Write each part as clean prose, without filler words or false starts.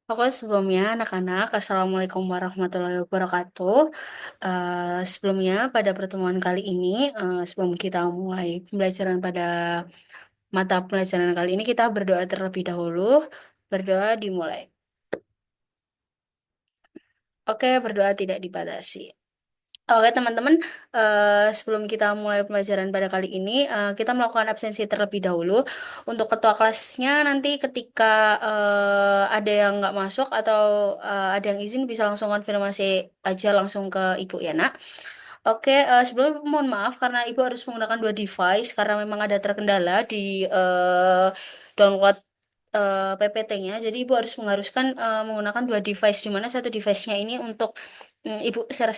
Oke, sebelumnya anak-anak, Assalamualaikum warahmatullahi wabarakatuh. Sebelumnya pada pertemuan kali ini, sebelum kita mulai pembelajaran pada mata pelajaran kali ini, kita berdoa terlebih dahulu. Berdoa dimulai. Oke, berdoa tidak dibatasi. Oke teman-teman, sebelum kita mulai pembelajaran pada kali ini, kita melakukan absensi terlebih dahulu. Untuk ketua kelasnya nanti ketika ada yang nggak masuk atau ada yang izin bisa langsung konfirmasi aja langsung ke Ibu ya nak. Oke, sebelumnya mohon maaf karena Ibu harus menggunakan dua device karena memang ada terkendala di download PPT-nya. Jadi Ibu harus mengharuskan menggunakan dua device di mana satu device-nya ini untuk Ibu share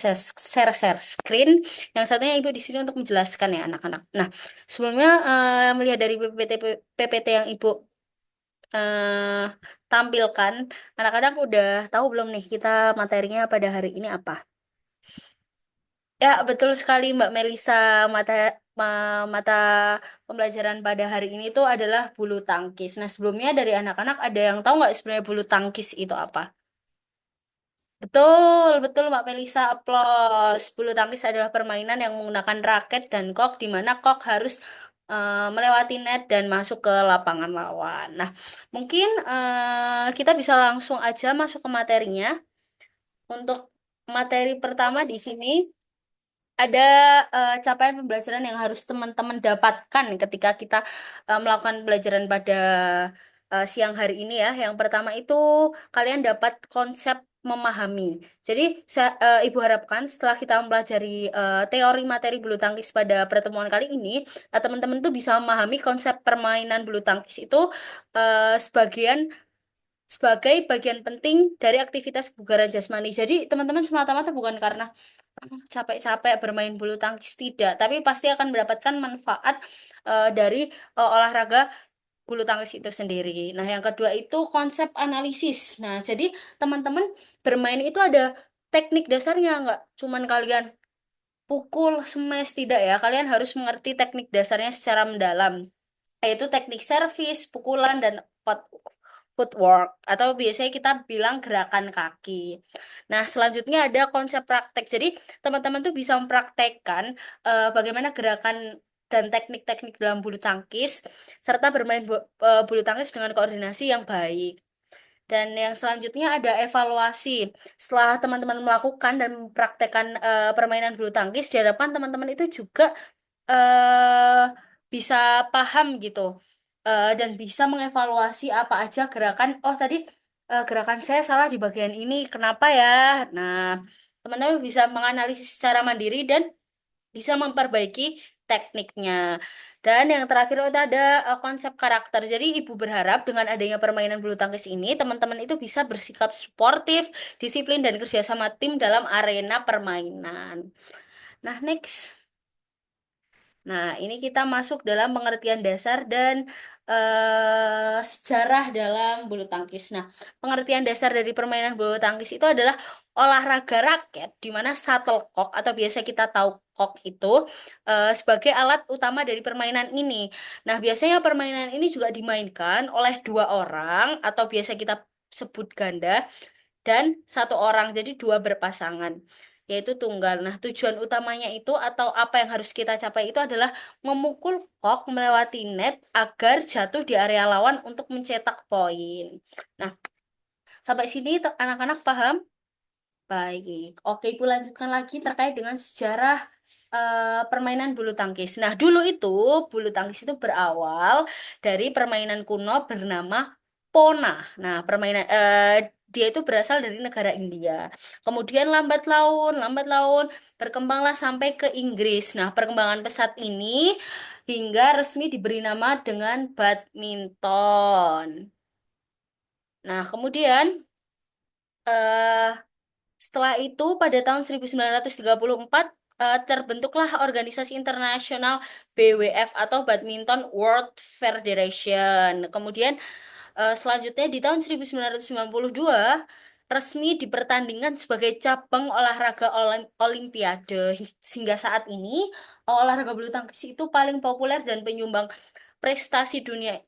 screen, yang satunya Ibu di sini untuk menjelaskan ya anak-anak. Nah, sebelumnya melihat dari PPT yang Ibu eh, tampilkan, anak-anak udah tahu belum nih kita materinya pada hari ini apa? Ya, betul sekali Mbak Melisa. Mata mata pembelajaran pada hari ini tuh adalah bulu tangkis. Nah, sebelumnya dari anak-anak ada yang tahu nggak sebenarnya bulu tangkis itu apa? Betul, betul Mbak Melisa, aplaus. Bulu tangkis adalah permainan yang menggunakan raket dan kok, di mana kok harus melewati net dan masuk ke lapangan lawan. Nah, mungkin kita bisa langsung aja masuk ke materinya. Untuk materi pertama di sini ada capaian pembelajaran yang harus teman-teman dapatkan ketika kita melakukan pembelajaran pada siang hari ini ya. Yang pertama itu kalian dapat konsep memahami. Jadi Ibu harapkan setelah kita mempelajari teori materi bulu tangkis pada pertemuan kali ini, teman-teman tuh bisa memahami konsep permainan bulu tangkis itu sebagai bagian penting dari aktivitas kebugaran jasmani. Jadi teman-teman semata-mata bukan karena capek-capek bermain bulu tangkis tidak, tapi pasti akan mendapatkan manfaat dari olahraga bulu tangkis itu sendiri. Nah, yang kedua itu konsep analisis. Nah, jadi teman-teman bermain itu ada teknik dasarnya, nggak cuman kalian pukul, smash, tidak ya. Kalian harus mengerti teknik dasarnya secara mendalam, yaitu teknik servis, pukulan, dan footwork, atau biasanya kita bilang gerakan kaki. Nah, selanjutnya ada konsep praktek. Jadi, teman-teman tuh bisa mempraktekkan bagaimana gerakan dan teknik-teknik dalam bulu tangkis, serta bermain bulu tangkis dengan koordinasi yang baik. Dan yang selanjutnya ada evaluasi. Setelah teman-teman melakukan dan mempraktekkan permainan bulu tangkis, diharapkan teman-teman itu juga eh bisa paham gitu. Dan bisa mengevaluasi apa aja gerakan. Oh, tadi gerakan saya salah di bagian ini, kenapa ya? Nah, teman-teman bisa menganalisis secara mandiri dan bisa memperbaiki tekniknya. Dan yang terakhir itu ada konsep karakter. Jadi ibu berharap dengan adanya permainan bulu tangkis ini, teman-teman itu bisa bersikap sportif, disiplin, dan kerjasama tim dalam arena permainan. Nah, next. Nah, ini kita masuk dalam pengertian dasar dan sejarah dalam bulu tangkis. Nah, pengertian dasar dari permainan bulu tangkis itu adalah olahraga raket, di mana shuttlecock atau biasa kita tahu kok itu sebagai alat utama dari permainan ini. Nah, biasanya permainan ini juga dimainkan oleh dua orang atau biasa kita sebut ganda dan satu orang, jadi dua berpasangan, yaitu tunggal. Nah, tujuan utamanya itu atau apa yang harus kita capai itu adalah memukul kok melewati net agar jatuh di area lawan untuk mencetak poin. Nah, sampai sini anak-anak paham? Baik. Oke, Ibu lanjutkan lagi terkait dengan sejarah permainan bulu tangkis. Nah, dulu itu bulu tangkis itu berawal dari permainan kuno bernama Pona. Nah, dia itu berasal dari negara India. Kemudian lambat laun berkembanglah sampai ke Inggris. Nah, perkembangan pesat ini hingga resmi diberi nama dengan badminton. Nah, kemudian eh setelah itu, pada tahun 1934, terbentuklah organisasi internasional BWF atau Badminton World Federation. Kemudian, selanjutnya di tahun 1992, resmi dipertandingkan sebagai cabang olahraga Olimpiade. Sehingga saat ini, olahraga bulu tangkis itu paling populer dan penyumbang prestasi dunia,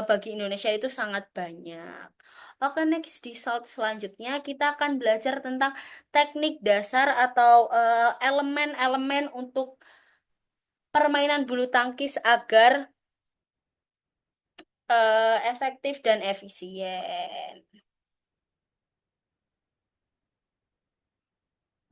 bagi Indonesia itu sangat banyak. Oke, next di slide selanjutnya kita akan belajar tentang teknik dasar atau elemen-elemen untuk permainan bulu tangkis agar efektif dan efisien.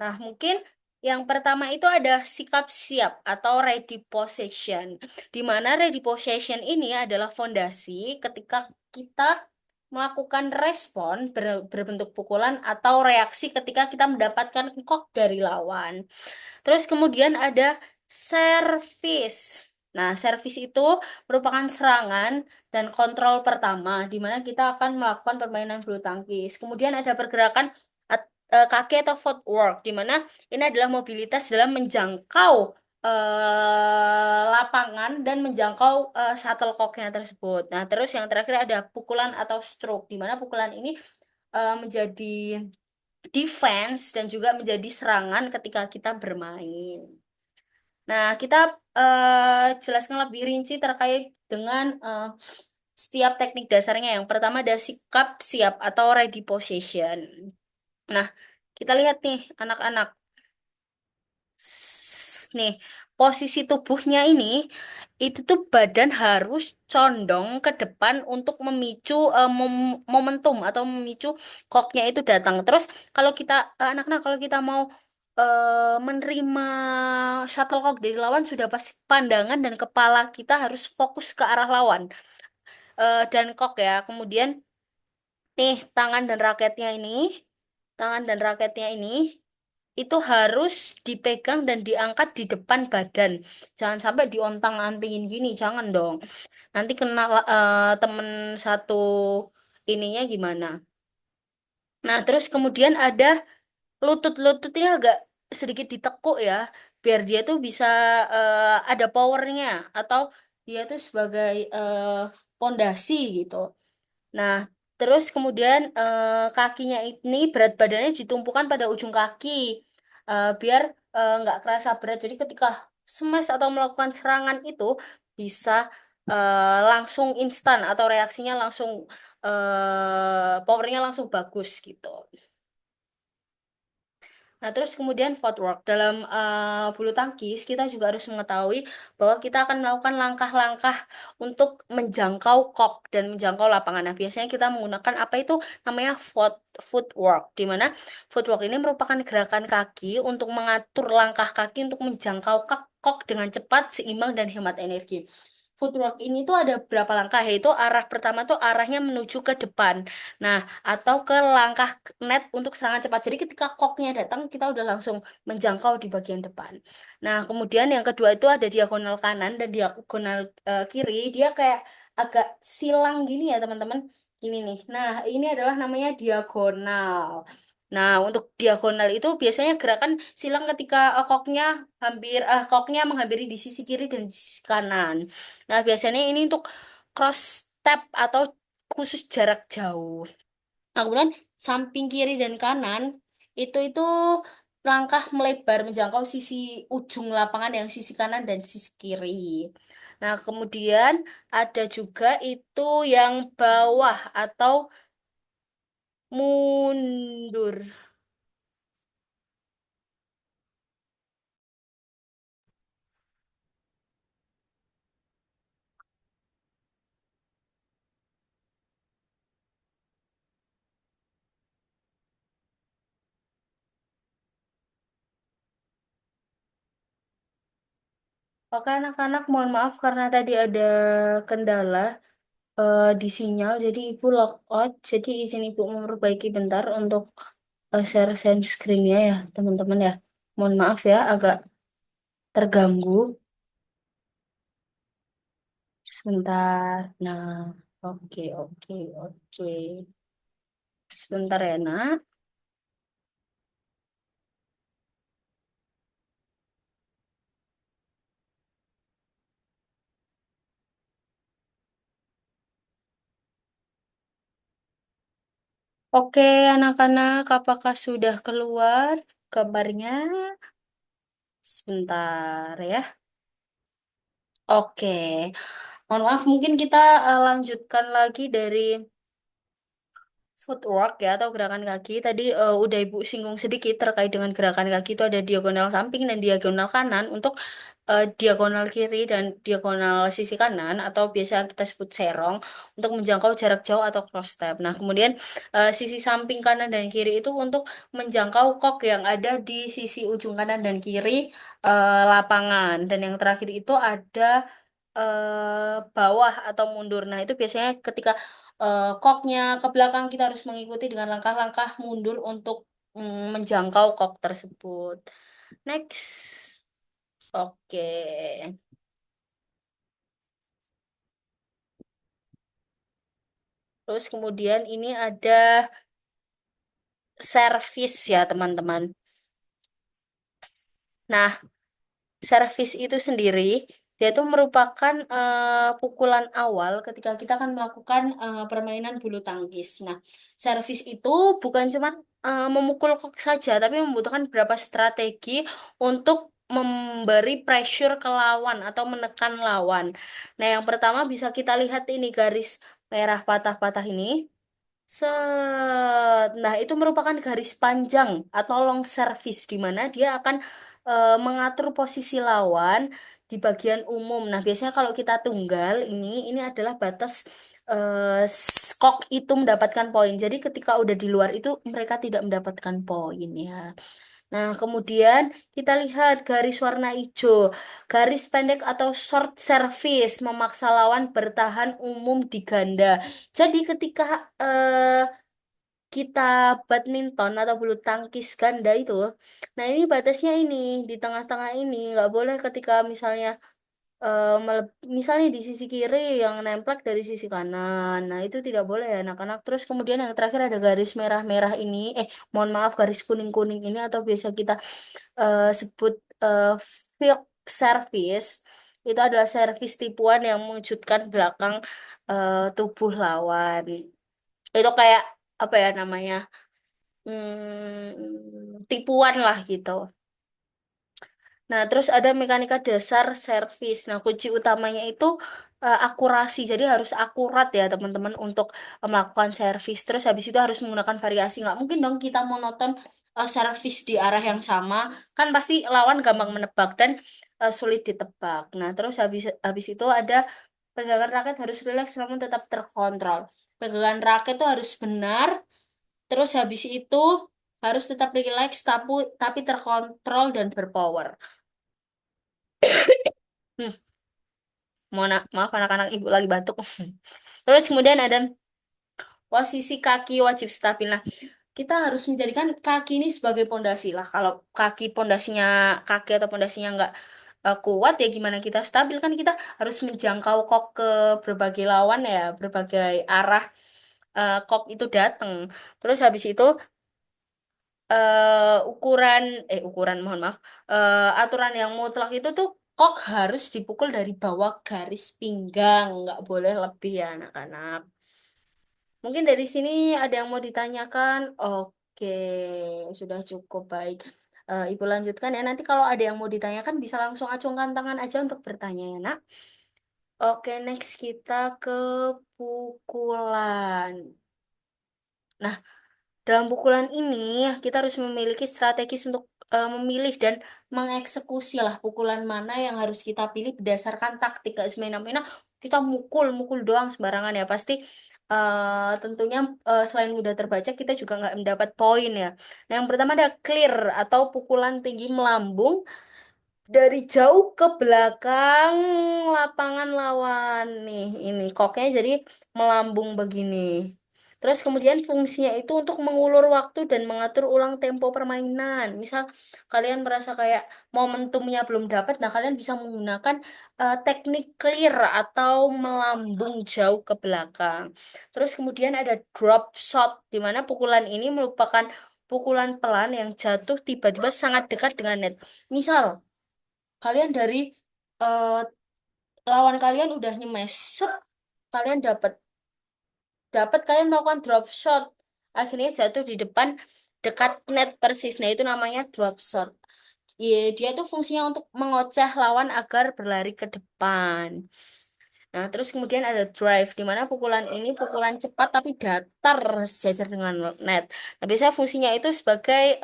Nah, mungkin yang pertama itu ada sikap siap atau ready possession. Di mana ready possession ini adalah fondasi ketika kita melakukan respon berbentuk pukulan atau reaksi ketika kita mendapatkan kok dari lawan. Terus kemudian ada servis. Nah, servis itu merupakan serangan dan kontrol pertama, di mana kita akan melakukan permainan bulu tangkis. Kemudian ada pergerakan kaki atau footwork, di mana ini adalah mobilitas dalam menjangkau lapangan dan menjangkau shuttlecocknya tersebut. Nah, terus yang terakhir ada pukulan atau stroke, di mana pukulan ini menjadi defense dan juga menjadi serangan ketika kita bermain. Nah, kita jelaskan lebih rinci terkait dengan setiap teknik dasarnya. Yang pertama ada sikap siap atau ready position. Nah, kita lihat nih anak-anak. Nih, posisi tubuhnya ini itu tuh badan harus condong ke depan untuk memicu momentum atau memicu koknya itu datang. Terus kalau kita anak-anak kalau kita mau menerima shuttlecock dari lawan sudah pasti pandangan dan kepala kita harus fokus ke arah lawan. Dan kok ya. Kemudian nih tangan dan raketnya ini itu harus dipegang dan diangkat di depan badan. Jangan sampai diontang-antingin gini, jangan dong. Nanti kena temen satu ininya gimana. Nah, terus kemudian ada lutut-lutut ini agak sedikit ditekuk ya, biar dia tuh bisa ada powernya atau dia tuh sebagai pondasi gitu. Nah, terus kemudian kakinya ini berat badannya ditumpukan pada ujung kaki biar nggak kerasa berat. Jadi ketika smash atau melakukan serangan itu bisa langsung instan atau reaksinya langsung powernya langsung bagus gitu. Nah, terus kemudian footwork. Dalam bulu tangkis, kita juga harus mengetahui bahwa kita akan melakukan langkah-langkah untuk menjangkau kok dan menjangkau lapangan. Nah, biasanya kita menggunakan apa itu namanya footwork, di mana footwork ini merupakan gerakan kaki untuk mengatur langkah kaki untuk menjangkau kok dengan cepat, seimbang, dan hemat energi. Footwork ini tuh ada berapa langkah, yaitu arah pertama tuh arahnya menuju ke depan. Nah, atau ke langkah net untuk serangan cepat. Jadi ketika koknya datang, kita udah langsung menjangkau di bagian depan. Nah, kemudian yang kedua itu ada diagonal kanan dan diagonal kiri. Dia kayak agak silang gini ya, teman-teman. Gini nih. Nah, ini adalah namanya diagonal. Nah, untuk diagonal itu biasanya gerakan silang ketika koknya menghampiri di sisi kiri dan di sisi kanan. Nah, biasanya ini untuk cross step atau khusus jarak jauh. Nah, kemudian samping kiri dan kanan itu langkah melebar menjangkau sisi ujung lapangan yang sisi kanan dan sisi kiri. Nah, kemudian ada juga itu yang bawah atau mundur. Oke, anak-anak, mohon maaf karena tadi ada kendala di sinyal, jadi Ibu log out. Jadi izin Ibu memperbaiki bentar untuk share screen-nya ya, teman-teman ya. Mohon maaf ya, agak terganggu. Sebentar. Nah, oke, oke, oke. Sebentar ya, nak. Oke, anak-anak, apakah sudah keluar kabarnya? Sebentar ya. Oke. Mohon maaf, mungkin kita lanjutkan lagi dari footwork ya atau gerakan kaki. Tadi udah Ibu singgung sedikit terkait dengan gerakan kaki itu ada diagonal samping dan diagonal kanan untuk diagonal kiri dan diagonal sisi kanan atau biasa kita sebut serong untuk menjangkau jarak jauh atau cross step. Nah, kemudian sisi samping kanan dan kiri itu untuk menjangkau kok yang ada di sisi ujung kanan dan kiri lapangan. Dan yang terakhir itu ada bawah atau mundur. Nah, itu biasanya ketika koknya ke belakang kita harus mengikuti dengan langkah-langkah mundur untuk menjangkau kok tersebut. Next. Oke. Terus kemudian ini ada servis ya, teman-teman. Nah, servis itu sendiri, dia itu merupakan pukulan awal ketika kita akan melakukan permainan bulu tangkis. Nah, servis itu bukan cuma memukul kok saja, tapi membutuhkan beberapa strategi untuk memberi pressure ke lawan atau menekan lawan. Nah, yang pertama bisa kita lihat ini garis merah patah-patah ini. Set. Nah, itu merupakan garis panjang atau long service di mana dia akan mengatur posisi lawan di bagian umum. Nah, biasanya kalau kita tunggal ini adalah batas skok itu mendapatkan poin. Jadi ketika udah di luar itu mereka tidak mendapatkan poin ya. Nah, kemudian kita lihat garis warna hijau. Garis pendek atau short service memaksa lawan bertahan umum di ganda. Jadi ketika kita badminton atau bulu tangkis ganda itu, nah ini batasnya ini di tengah-tengah ini nggak boleh ketika misalnya misalnya di sisi kiri yang nemplek dari sisi kanan, nah itu tidak boleh ya anak-anak. Terus kemudian yang terakhir ada garis merah-merah ini, mohon maaf garis kuning-kuning ini atau biasa kita sebut uh, field service itu adalah servis tipuan yang mewujudkan belakang tubuh lawan. Itu kayak apa ya namanya? Tipuan lah gitu. Nah, terus ada mekanika dasar servis. Nah, kunci utamanya itu akurasi. Jadi harus akurat ya teman-teman untuk melakukan servis. Terus habis itu harus menggunakan variasi. Nggak mungkin dong kita monoton servis di arah yang sama. Kan pasti lawan gampang menebak dan sulit ditebak. Nah, terus habis habis itu ada pegangan raket harus rileks namun tetap terkontrol. Pegangan raket itu harus benar. Terus habis itu harus tetap rileks tapi terkontrol dan berpower. Hmm, maaf anak-anak ibu lagi batuk. Terus kemudian ada posisi kaki wajib stabil. Nah, kita harus menjadikan kaki ini sebagai pondasi lah. Kalau kaki atau pondasinya nggak kuat ya gimana kita stabil kan kita harus menjangkau kok ke berbagai lawan ya, berbagai arah kok itu datang. Terus habis itu ukuran mohon maaf aturan yang mutlak itu tuh kok harus dipukul dari bawah garis pinggang nggak boleh lebih ya anak-anak. Mungkin dari sini ada yang mau ditanyakan. Oke, sudah cukup baik. Ibu lanjutkan ya, nanti kalau ada yang mau ditanyakan bisa langsung acungkan tangan aja untuk bertanya ya nak. Oke, next kita ke pukulan. Nah, dalam pukulan ini, kita harus memiliki strategis untuk memilih dan mengeksekusi lah pukulan mana yang harus kita pilih berdasarkan taktik. Gak semena-mena kita mukul doang sembarangan ya. Pasti tentunya selain mudah terbaca, kita juga nggak mendapat poin ya. Nah, yang pertama ada clear atau pukulan tinggi melambung dari jauh ke belakang lapangan lawan nih ini koknya jadi melambung begini. Terus kemudian fungsinya itu untuk mengulur waktu dan mengatur ulang tempo permainan. Misal kalian merasa kayak momentumnya belum dapat, nah kalian bisa menggunakan teknik clear atau melambung jauh ke belakang. Terus kemudian ada drop shot, di mana pukulan ini merupakan pukulan pelan yang jatuh tiba-tiba sangat dekat dengan net. Misal kalian dari eh, lawan kalian udah nyemes set, kalian dapat dapat kalian melakukan drop shot akhirnya jatuh di depan dekat net persis. Nah itu namanya drop shot. Iya, dia tuh fungsinya untuk mengoceh lawan agar berlari ke depan. Nah, terus kemudian ada drive, di mana pukulan ini pukulan cepat tapi datar sejajar dengan net. Nah, biasanya fungsinya itu sebagai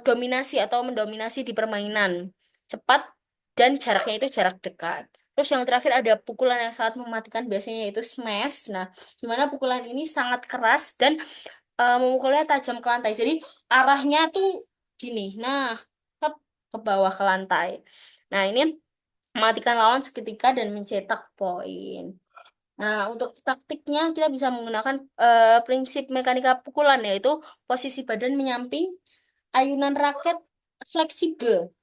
dominasi atau mendominasi di permainan cepat dan jaraknya itu jarak dekat. Terus yang terakhir ada pukulan yang sangat mematikan biasanya itu smash. Nah, di mana pukulan ini sangat keras dan memukulnya tajam ke lantai. Jadi arahnya tuh gini. Nah, tep, ke bawah ke lantai. Nah, ini mematikan lawan seketika dan mencetak poin. Nah, untuk taktiknya kita bisa menggunakan prinsip mekanika pukulan yaitu posisi badan menyamping, ayunan raket fleksibel.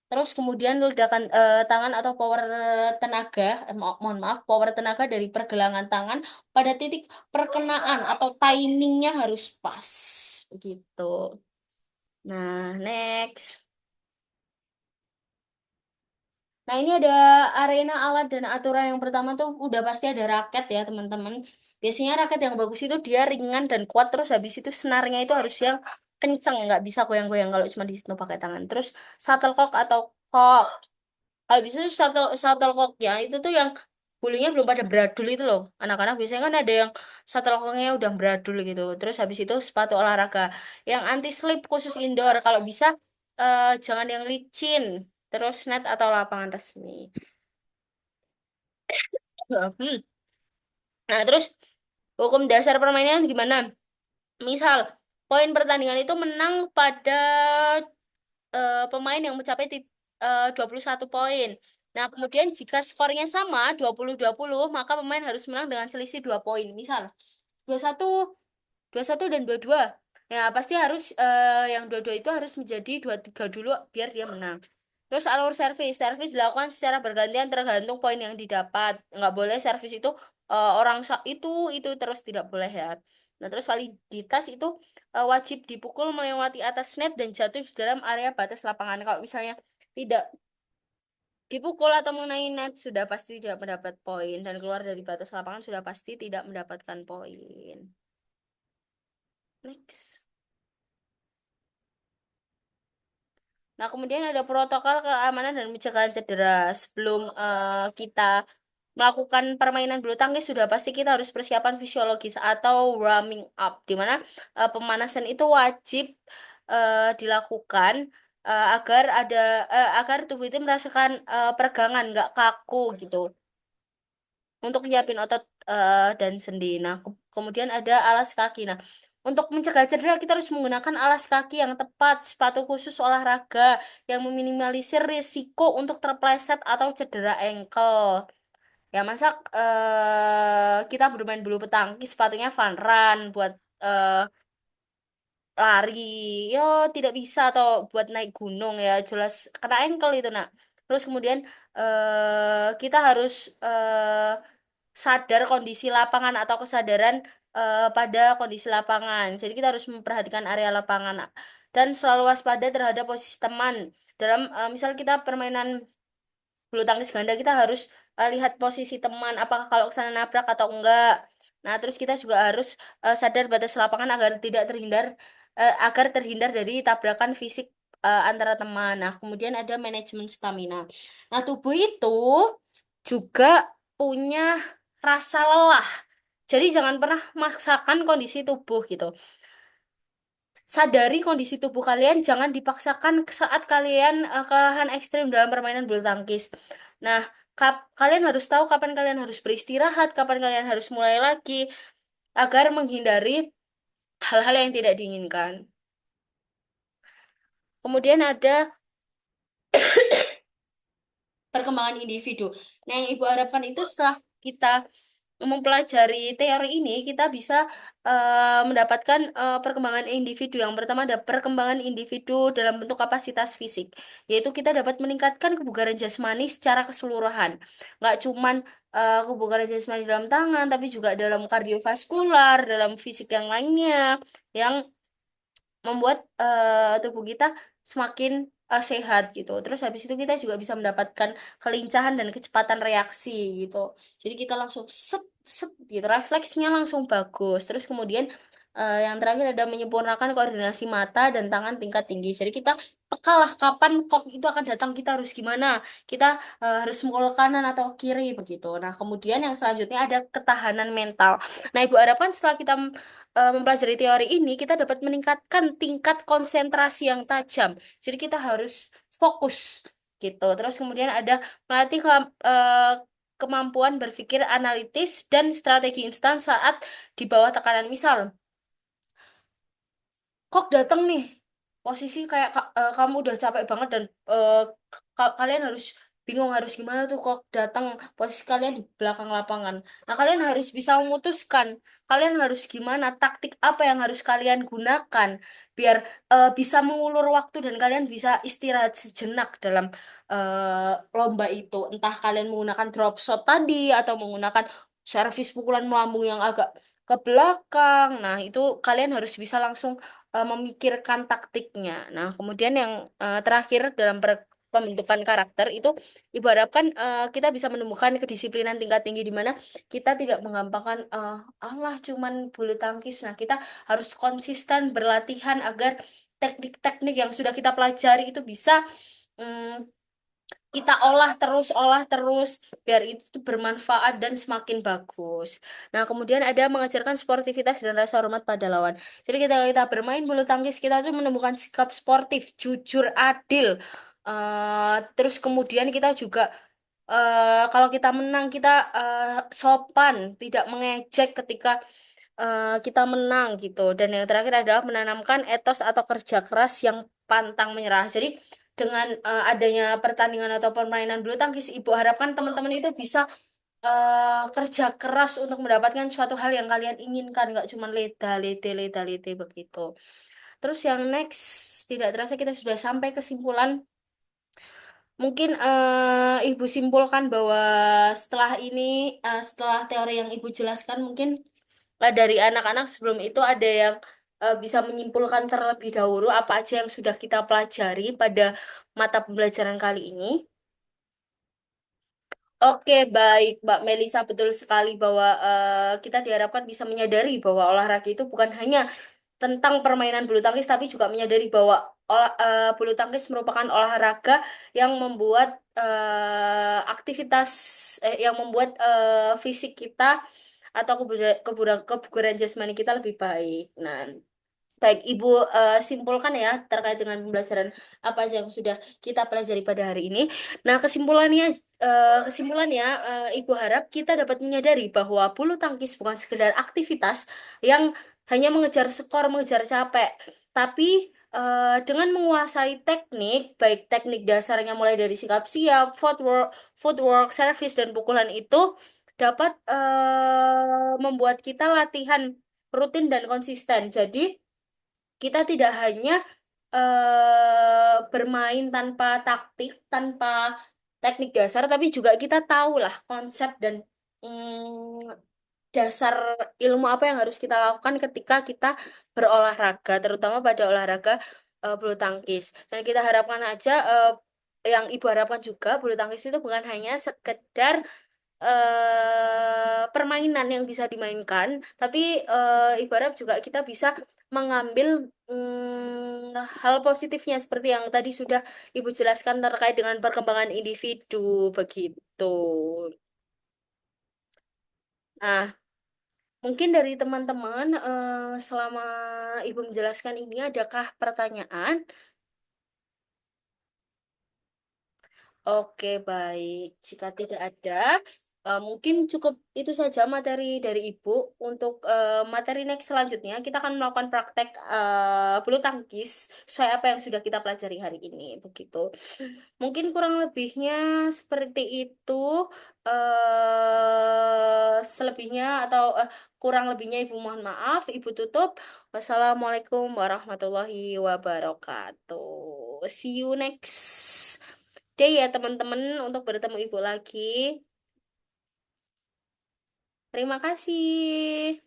Terus kemudian ledakan tangan atau power tenaga, mohon maaf, power tenaga dari pergelangan tangan pada titik perkenaan atau timingnya harus pas. Begitu. Nah, next. Nah, ini ada arena alat dan aturan yang pertama tuh udah pasti ada raket ya, teman-teman. Biasanya raket yang bagus itu dia ringan dan kuat, terus habis itu senarnya itu harus yang kenceng, nggak bisa goyang-goyang kalau cuma di situ pakai tangan. Terus shuttlecock atau kok. Kalau bisa tuh shuttlecocknya itu tuh yang bulunya belum pada beradul itu loh. Anak-anak biasanya kan ada yang shuttlecocknya udah beradul gitu. Terus habis itu sepatu olahraga yang anti slip khusus indoor. Kalau bisa jangan yang licin. Terus net atau lapangan resmi. Hmm. Nah, terus hukum dasar permainan gimana? Misal, poin pertandingan itu menang pada pemain yang mencapai 21 poin. Nah, kemudian jika skornya sama 20-20, maka pemain harus menang dengan selisih 2 poin. Misal, 21 21 dan 22. Ya, pasti harus yang 22 itu harus menjadi 23 dulu biar dia menang. Terus alur servis, servis dilakukan secara bergantian tergantung poin yang didapat. Nggak boleh servis itu orang itu terus tidak boleh ya. Nah, terus validitas itu wajib dipukul melewati atas net dan jatuh di dalam area batas lapangan. Kalau misalnya tidak dipukul atau mengenai net sudah pasti tidak mendapat poin dan keluar dari batas lapangan sudah pasti tidak mendapatkan poin. Next. Nah, kemudian ada protokol keamanan dan pencegahan cedera. Sebelum kita melakukan permainan bulu tangkis, sudah pasti kita harus persiapan fisiologis atau warming up, di mana pemanasan itu wajib dilakukan agar tubuh itu merasakan peregangan, nggak kaku gitu untuk nyiapin otot dan sendi. Nah, kemudian ada alas kaki. Nah, untuk mencegah cedera kita harus menggunakan alas kaki yang tepat, sepatu khusus olahraga yang meminimalisir risiko untuk terpleset atau cedera ankle. Ya, masa kita bermain bulu petangkis sepatunya Van Run buat eh, lari, yo tidak bisa atau buat naik gunung ya jelas kena ankle itu nak. Terus kemudian kita harus sadar kondisi lapangan atau kesadaran pada kondisi lapangan. Jadi kita harus memperhatikan area lapangan dan selalu waspada terhadap posisi teman. Dalam misal kita permainan bulu tangkis ganda kita harus lihat posisi teman apakah kalau kesana nabrak atau enggak. Nah, terus kita juga harus sadar batas lapangan agar terhindar dari tabrakan fisik antara teman. Nah, kemudian ada manajemen stamina. Nah, tubuh itu juga punya rasa lelah. Jadi jangan pernah maksakan kondisi tubuh gitu. Sadari kondisi tubuh kalian, jangan dipaksakan saat kalian kelelahan ekstrim dalam permainan bulu tangkis. Nah, kalian harus tahu kapan kalian harus beristirahat, kapan kalian harus mulai lagi, agar menghindari hal-hal yang tidak diinginkan. Kemudian ada perkembangan individu. Nah, yang Ibu harapkan itu setelah kita mempelajari teori ini, kita bisa mendapatkan perkembangan individu. Yang pertama ada perkembangan individu dalam bentuk kapasitas fisik, yaitu kita dapat meningkatkan kebugaran jasmani secara keseluruhan. Nggak cuman kebugaran jasmani dalam tangan, tapi juga dalam kardiovaskular, dalam fisik yang lainnya, yang membuat tubuh kita semakin sehat gitu. Terus habis itu kita juga bisa mendapatkan kelincahan dan kecepatan reaksi gitu. Jadi kita langsung set set gitu, refleksnya langsung bagus. Terus kemudian yang terakhir ada menyempurnakan koordinasi mata dan tangan tingkat tinggi. Jadi kita peka lah kapan kok itu akan datang, kita harus gimana, kita harus mukul kanan atau kiri begitu. Nah, kemudian yang selanjutnya ada ketahanan mental. Nah, Ibu harapkan setelah kita mempelajari teori ini, kita dapat meningkatkan tingkat konsentrasi yang tajam. Jadi kita harus fokus gitu. Terus kemudian ada melatih kemampuan berpikir analitis dan strategi instan saat di bawah tekanan. Misal, kok datang nih posisi kayak kamu udah capek banget dan kalian harus bingung harus gimana tuh, kok datang posisi kalian di belakang lapangan. Nah, kalian harus bisa memutuskan kalian harus gimana, taktik apa yang harus kalian gunakan biar bisa mengulur waktu dan kalian bisa istirahat sejenak dalam lomba itu. Entah kalian menggunakan drop shot tadi atau menggunakan servis pukulan melambung yang agak ke belakang. Nah, itu kalian harus bisa langsung memikirkan taktiknya. Nah, kemudian yang terakhir dalam pembentukan karakter itu, ibu harapkan kita bisa menemukan kedisiplinan tingkat tinggi di mana kita tidak menggampangkan Allah cuman bulu tangkis. Nah, kita harus konsisten berlatihan agar teknik-teknik yang sudah kita pelajari itu bisa mm, kita olah terus biar itu tuh bermanfaat dan semakin bagus. Nah, kemudian ada mengajarkan sportivitas dan rasa hormat pada lawan. Jadi kita bermain bulu tangkis, kita tuh menemukan sikap sportif, jujur, adil. Terus kemudian kita juga kalau kita menang kita sopan, tidak mengejek ketika kita menang gitu. Dan yang terakhir adalah menanamkan etos atau kerja keras yang pantang menyerah. Jadi dengan adanya pertandingan atau permainan bulu tangkis, ibu harapkan teman-teman itu bisa kerja keras untuk mendapatkan suatu hal yang kalian inginkan, nggak cuma leda lede begitu. Terus yang next, tidak terasa kita sudah sampai kesimpulan. Mungkin ibu simpulkan bahwa setelah ini, setelah teori yang ibu jelaskan, mungkin dari anak-anak sebelum itu ada yang bisa menyimpulkan terlebih dahulu apa aja yang sudah kita pelajari pada mata pembelajaran kali ini. Oke, baik, Mbak Melisa, betul sekali bahwa kita diharapkan bisa menyadari bahwa olahraga itu bukan hanya tentang permainan bulu tangkis, tapi juga menyadari bahwa bulu tangkis merupakan olahraga yang membuat aktivitas, yang membuat fisik kita atau kebugaran jasmani kita lebih baik. Nah, baik, Ibu simpulkan ya terkait dengan pembelajaran apa aja yang sudah kita pelajari pada hari ini. Nah, kesimpulannya, Ibu harap kita dapat menyadari bahwa bulu tangkis bukan sekedar aktivitas yang hanya mengejar skor, mengejar capek, tapi dengan menguasai teknik, baik teknik dasarnya mulai dari sikap siap, footwork, service dan pukulan itu dapat membuat kita latihan rutin dan konsisten. Jadi kita tidak hanya bermain tanpa taktik, tanpa teknik dasar, tapi juga kita tahulah konsep dan dasar ilmu apa yang harus kita lakukan ketika kita berolahraga, terutama pada olahraga bulu tangkis. Dan kita harapkan aja, yang ibu harapkan juga, bulu tangkis itu bukan hanya sekedar permainan yang bisa dimainkan, tapi ibarat juga kita bisa mengambil hal positifnya seperti yang tadi sudah Ibu jelaskan terkait dengan perkembangan individu begitu. Nah, mungkin dari teman-teman selama Ibu menjelaskan ini adakah pertanyaan? Oke, baik. Jika tidak ada, mungkin cukup itu saja materi dari Ibu. Untuk materi next selanjutnya, kita akan melakukan praktek bulu tangkis sesuai apa yang sudah kita pelajari hari ini. Begitu. Mungkin kurang lebihnya seperti itu. Selebihnya atau kurang lebihnya Ibu mohon maaf. Ibu tutup. Wassalamualaikum warahmatullahi wabarakatuh. See you next day ya teman-teman untuk bertemu Ibu lagi. Terima kasih.